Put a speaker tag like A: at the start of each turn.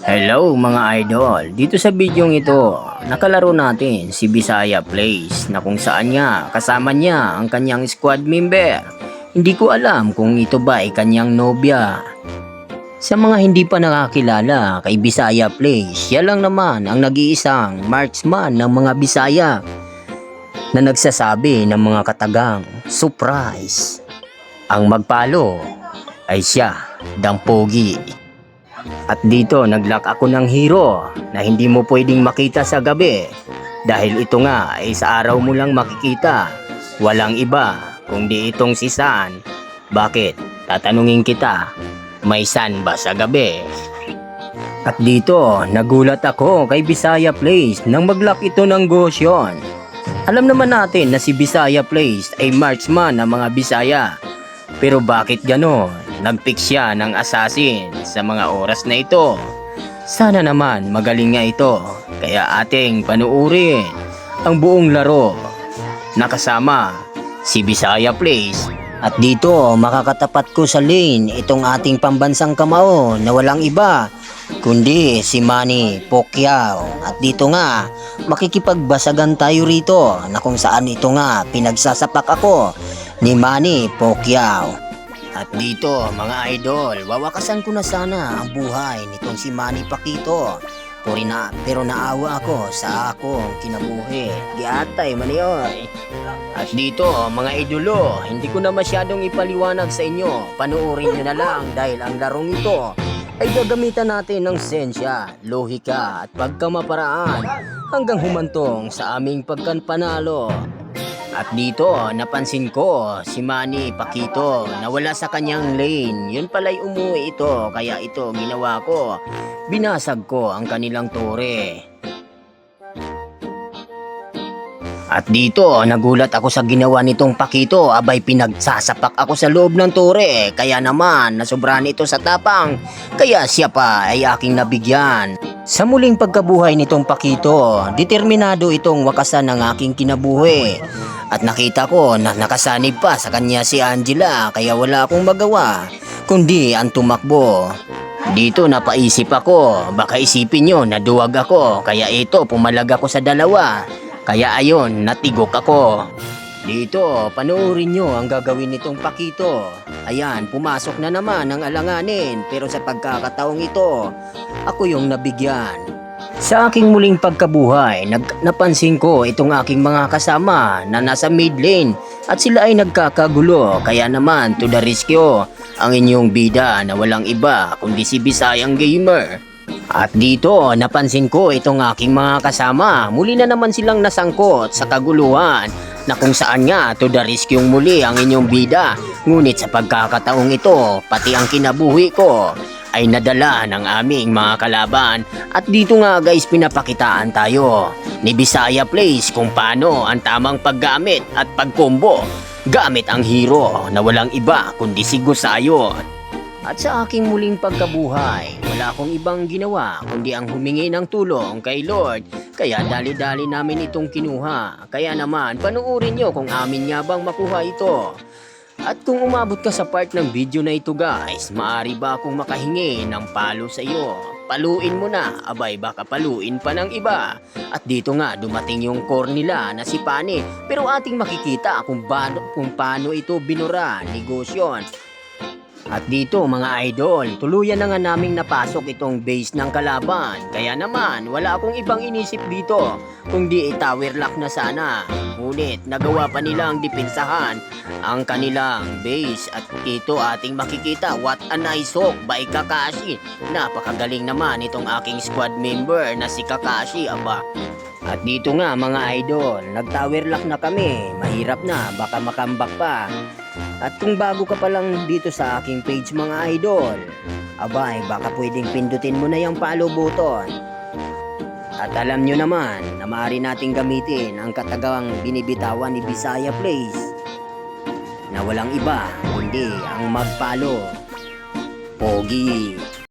A: Hello mga idol, dito sa bidyong ito, nakalaro natin si Bisaya Plays na kung saan nga kasama niya ang kanyang squad member. Hindi ko alam kung ito ba ay kanyang nobya. Sa mga hindi pa nakakilala kay Bisaya Plays, siya lang naman ang nag-iisang marksman ng mga Bisaya na nagsasabi ng mga katagang surprise. Ang magpalo ay siya, Dampogi. At dito naglock ako ng hero na hindi mo pwedeng makita sa gabi dahil ito nga ay sa araw mo lang makikita. Walang iba kundi itong si San. Bakit? Tatanungin kita, may San ba sa gabi? At dito nagulat ako kay Bisaya Plays nang maglock ito ng Gosyon. Alam naman natin na si Bisaya Plays ay marksman ng mga Bisaya. Pero bakit ganon? Nagpick siya ng assassin sa mga oras na ito. Sana naman magaling nga ito. Kaya ating panuurin ang buong laro. Nakasama si Bisaya Plays. At dito makakatapat ko sa lane itong ating pambansang kamao na walang iba kundi si Manny Pacquiao. At dito nga makikipagbasagan tayo rito na kung saan ito nga pinagsasapak ako ni Manny Pacquiao. At dito mga idol, wawakasan ko na sana ang buhay nitong si Manny Pacquiao. Pero naawa ako sa akong kinabuhi. Giatay manioy. At dito mga idolo, hindi ko na masyadong ipaliwanag sa inyo. Panuorin nyo na lang dahil ang larong ito ay gagamitan natin ng sensya, lohika at pagkamaparaan hanggang humantong sa aming pagkanpanalo. At dito, napansin ko si Manny Pacquiao na wala sa kanyang lane. Yun pala'y umuwi ito, kaya ito ginawa ko. Binasag ko ang kanilang tore. At dito, nagulat ako sa ginawa nitong Pacquiao. Abay, pinagsasapak ako sa loob ng tore. Kaya naman, nasobrahan ito sa tapang. Kaya siya pa ay aking nabigyan. Sa muling pagkabuhay nitong Pacquiao, determinado itong wakasan ng aking kinabuhi. At nakita ko na nakasanib pa sa kanya si Angela, kaya wala akong magawa kundi ang tumakbo. Dito napaisip ako, baka isipin nyo na duwag ako, kaya ito pumalag ako sa dalawa. Kaya ayon, natigok ako. Dito, panoorin nyo ang gagawin nitong Pacquiao. Ayan, pumasok na naman ang alanganin, pero sa pagkakataong ito, ako yung nabigyan. Sa aking muling pagkabuhay, napansin ko itong aking mga kasama na nasa mid lane at sila ay nagkakagulo. Kaya naman to the rescue ang inyong bida na walang iba kundi si Bisayang Gamer. At dito napansin ko itong aking mga kasama, muli na naman silang nasangkot sa kaguluhan na kung saan nga to the rescue muli ang inyong bida. Ngunit sa pagkakataong ito, pati ang kinabuhi ko ay nadala ng aming mga kalaban. At dito nga guys, pinapakitaan tayo ni Bisaya Plays kung paano ang tamang paggamit at pagkombo gamit ang hero na walang iba kundi si Gusayon. At sa aking muling pagkabuhay, wala akong ibang ginawa kundi ang humingi ng tulong kay Lord. Kaya dali-dali namin itong kinuha. Kaya naman, panuorin nyo kung amin nga bang makuha ito. At kung umabot ka sa part ng video na ito guys, maaari ba akong makahingi ng palo sa iyo? Paluin mo na, abay baka paluin pa ng iba. At dito nga dumating yung core nila na si Pani. Pero ating makikita kung paano ito binura ni Gosyon. At dito mga idol, tuluyan na nga naming napasok itong base ng kalaban. Kaya naman, wala akong ibang inisip dito, kundi tower lock na sana. Ngunit nagawa pa nilang dipinsahan ang kanilang base. At ito ating makikita, what a nice hook by Kakashi. Napakagaling naman itong aking squad member na si Kakashi, aba. At dito nga mga idol, nag-tower lock na kami. Mahirap na, baka makambak pa. At kung bago ka pa lang dito sa aking page mga idol, abay baka pwedeng pindutin mo na yung follow button. At alam nyo naman na maaari nating gamitin ang katagang binibitawan ni Bisaya Plays na walang iba kundi ang magpalo. Pogi.